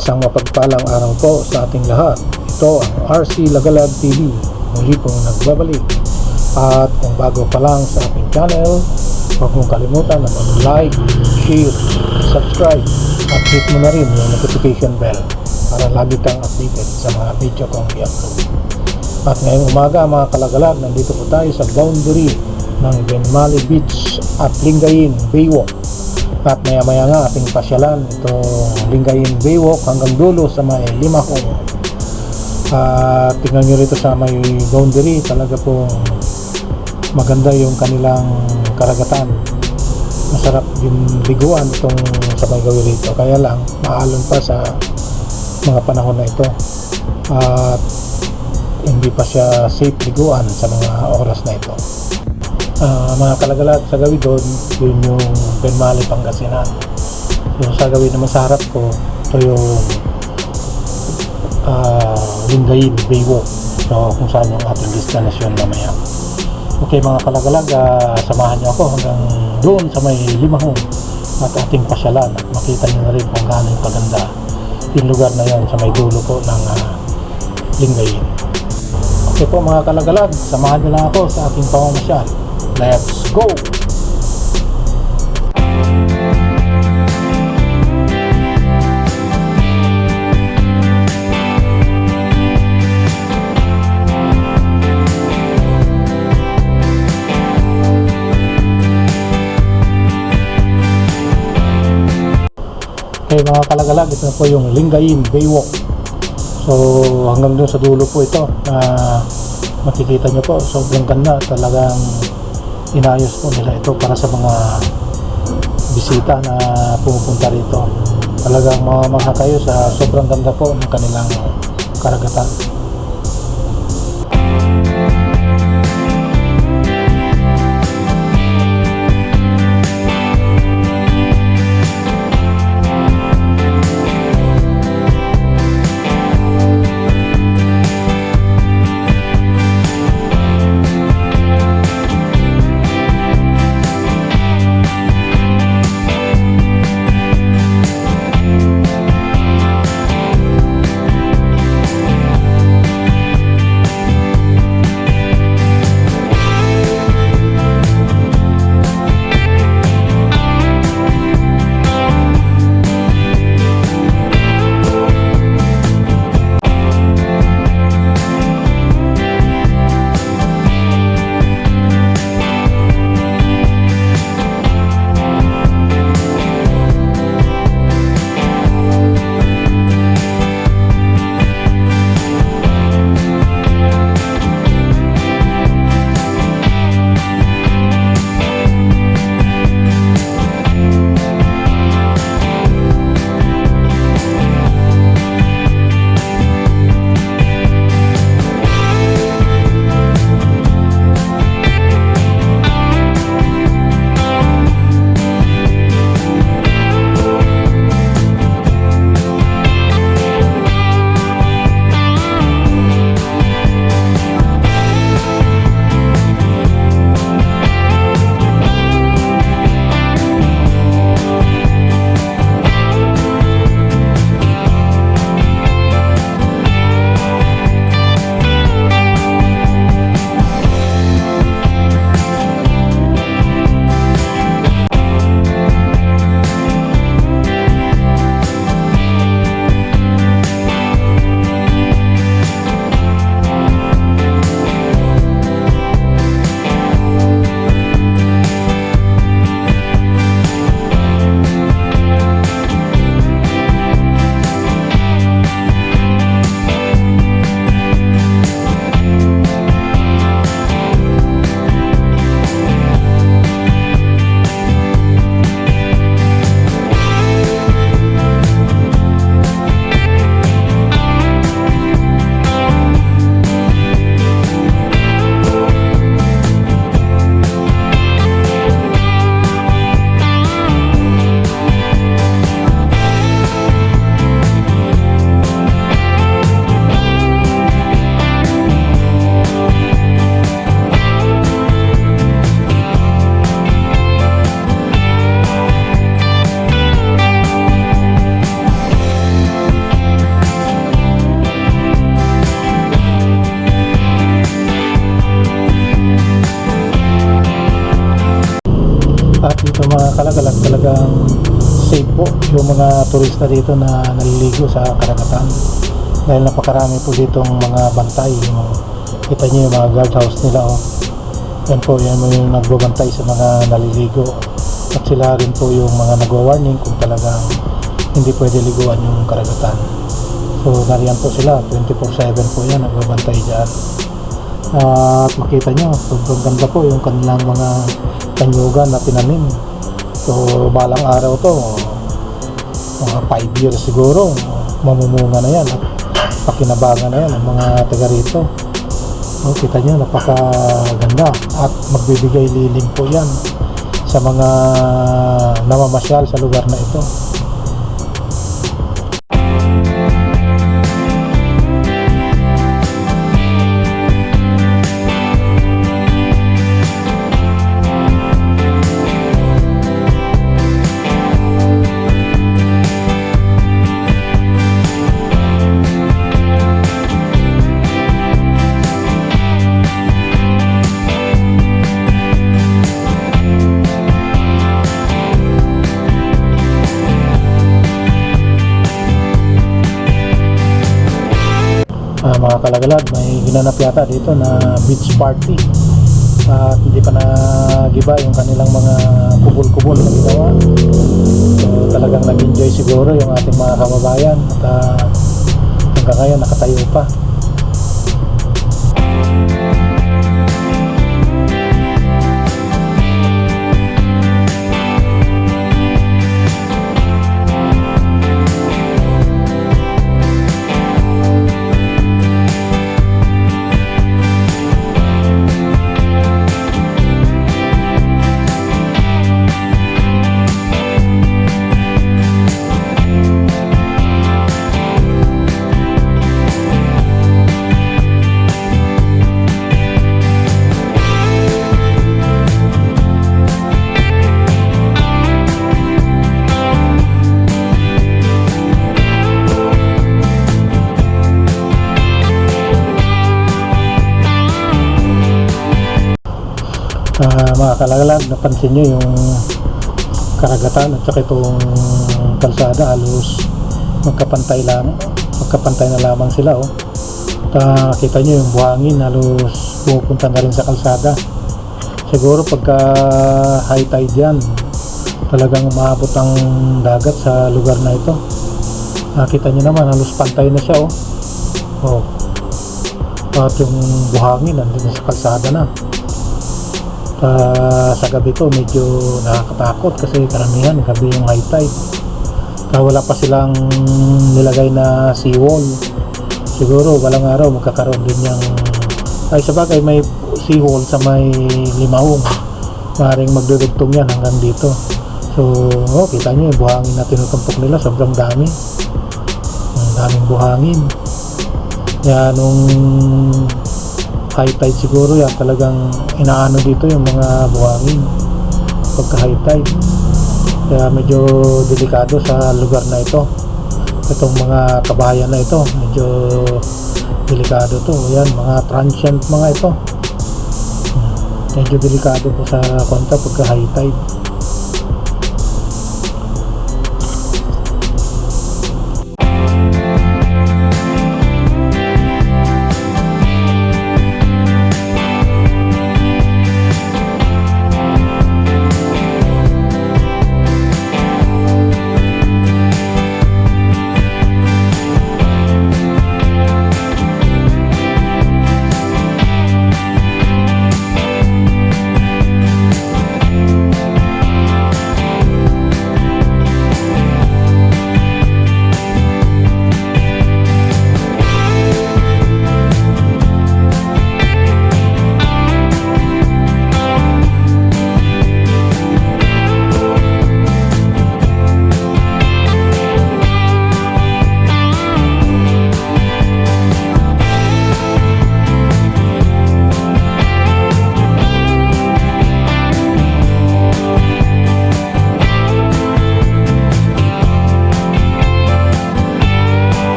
Isang mapagpalang araw po sa ating lahat. Ito ang RC Lagalag TV. Muli pong nagbabalik. At kung bago pa lang sa ating channel, huwag mong kalimutan na mag-like, share, subscribe at hit mo na rin yung notification bell para lagi kang updated sa mga video kong i-upload. At ngayong umaga mga kalagalag, nandito po tayo sa boundary ng Benmali Beach at Lingayen Baywalk. At maya maya nga ating pasyalan itong Lingayen Baywalk hanggang dulo sa may Limahong. Tingnan nyo rito sa may boundary, talaga po maganda yung kanilang karagatan. Masarap yung liguan itong sa may gawin rito, kaya lang maalon pa sa mga panahon na ito at hindi pa siya safe liguan sa mga oras na ito. Mga kalagalag, sa gawin doon, yun yung Benmali, Pangasinan. Yung sa gawin naman sa harap ko, ito yung Lingayen Baywalk. So kung saan yung ating destination mamaya. Okay mga kalagalag, samahan niyo ako hanggang doon sa may Limahong at ating pasyalan at makita niyo na rin kung gaano yung kaganda yung lugar na yan sa may dulo po ng Lingayen. Okay po mga kalagalag, samahan niyo lang ako sa ating pamamasyal. Let's go! Okay mga kalagalag, ito na po yung Lingayen Baywalk. So hanggang doon sa dulo po ito, makikita nyo po, sobrang ganda. Talagang inayos po nila ito para sa mga bisita na pumupunta rito. Talagang mamamangha kayo sa sobrang ganda po ng kanilang karagatan. turista dito na naliligo sa karagatan dahil napakarami po ditong mga bantay. Kita nyo yung mga guardhouse nila, oh. Yan po, yan yung nagbabantay sa mga naliligo, at sila rin po yung mga nagwa-warning kung talagang hindi pwede liguan yung karagatan. So nariyan po sila 24/7 po yan, nagbabantay dyan. At makita nyo, sobrang ganda po yung kanilang mga kanyugan na tinanim. So balang araw to, mga 5 years siguro, mamumunga na yan at pakinabangan na yan ang mga taga rito. So, kita nyo, napakaganda at magbibigay lilim po yan sa mga namamasyal sa lugar na ito. Mga kalagalag, may ginanap yata dito na beach party at hindi pa nagiba yung kanilang mga kubol-kubol na ginawa. So talagang nag-enjoy siguro yung ating mga kababayan at hanggang ngayon nakatayo pa. Mga kalagalag, napansin nyo yung karagatan at saka itong kalsada halos magkapantay na lamang sila, oh. At kita nyo yung buhangin halos pupunta na rin sa kalsada. Siguro pagka high tide yan, talagang umaabot ang dagat sa lugar na ito. Kita nyo naman halos pantay na siya, oh. At yung buhangin nandun sa kalsada na. Sa gabi to medyo nakakatakot kasi karamihan gabi yung high tide. Wala pa silang nilagay na seawall. Siguro balang araw magkakaroon din yung sabagay may seawall sa may Limahong, maaaring magdudugtong yan hanggang dito. So kita nyo yung buhangin na tinutumpok nila, sobrang dami, ang daming buhangin. Kaya nung high tide siguro yan talagang inaano dito yung mga buhangin pagka high tide. Kaya medyo delikado sa lugar na ito. Itong mga kabahayan na ito medyo delikado to. Yan, mga transient mga ito, medyo delikado po sa konta pagka high tide.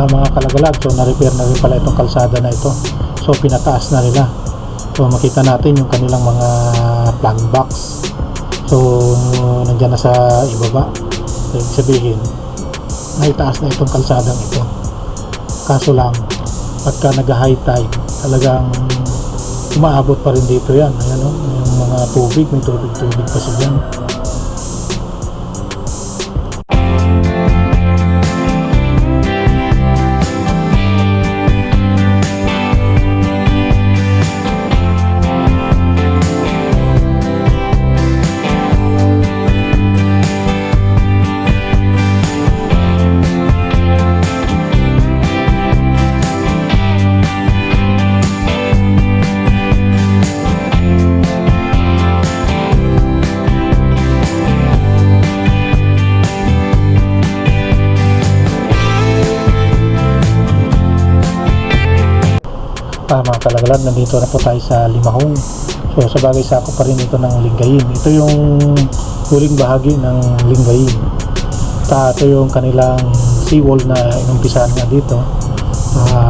mga kalagalag. So na-repair na rin pala itong kalsada na ito. So pinataas na nila. So makita natin yung kanilang mga plug box. So nandyan na sa ibaba. So, ibig sabihin naitaas na itong kalsadang ito. Kaso lang pagka nag-high tide talagang umaabot pa rin dito yan. Ayan o, yung mga tubig, may tubig kasi dyan. Mga kalagalag, nandito na po tayo sa Limahong. So sa bagay sakop pa rin ito ng Lingayen. Ito yung huling bahagi ng Lingayen. Ito yung kanilang seawall na inumpisahan nga dito.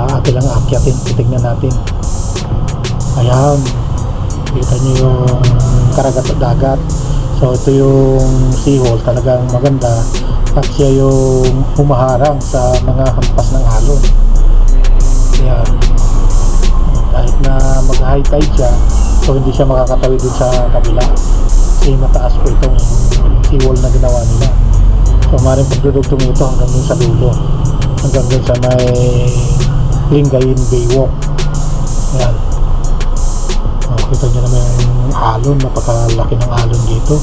Atin lang akyatin, titignan natin. Ayan, kita nyo yung karagat at dagat. So ito yung seawall, talagang maganda at siya yung humaharang sa mga hampas ng alon. Ayan, kahit na mag-high tide siya, so hindi siya makakatawid dun sa kabila kasi mataas po itong seawall na ginawa nila. So maaaring pagdudugtong ito hanggang dun sa dulo, hanggang dun sa may Lingayen Baywalk. Ayan, kita nyo naman yung alon, napakalaki ng alon dito.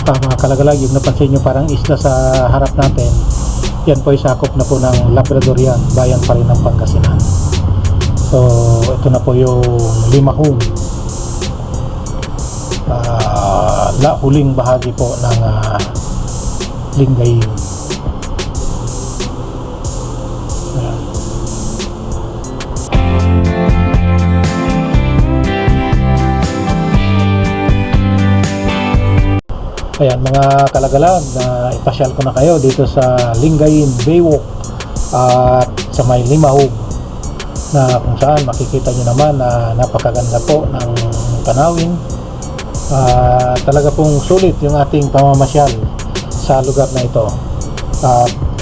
Mga kalagalag, yung napansin nyo parang isla sa harap natin, yan po ay sakop na po ng Labradorian, bayan pa rin ng Pangasinan. So ito na po yung Limahong, huling bahagi po ng Lingayen. Ayan mga kalagalag, na ipasyal ko na kayo dito sa Lingayen Baywalk at sa may Limahong, na kung saan makikita nyo naman na napakaganda po ng tanawin. Talaga pong sulit yung ating pamamasyal sa lugar na ito.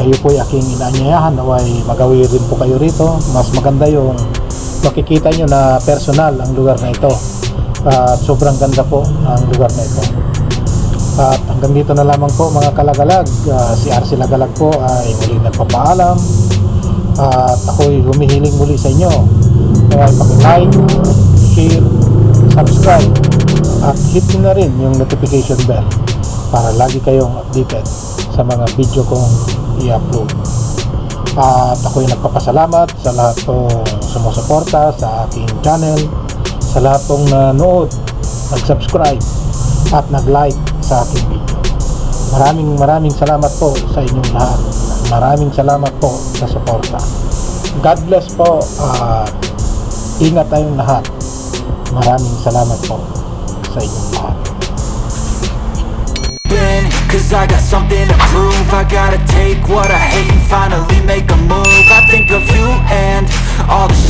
Kayo po ay aking inaanyayahan naway magawi rin po kayo rito. Mas maganda yung makikita nyo na personal ang lugar na ito. Sobrang ganda po ang lugar na ito. At hanggang dito na lamang po mga kalagalag. Si RC Lagalag po ay muling nagpapaalam. At ako'y humihiling muli sa inyo na paki-like, share, subscribe at hit nyo na rin yung notification bell para lagi kayong updated sa mga video kong i-upload. At ako'y nagpapasalamat sa lahat pong sumusuporta sa aking channel, sa lahat pong nanood, nag-subscribe at nag-like sa aking video. Maraming salamat po sa inyong lahat. Maraming salamat po sa suporta. God bless po. Ingat tayong lahat. Maraming salamat po sa inyong lahat. Cause I got something to prove. I gotta take what I hate and finally make a move. I think of you and all the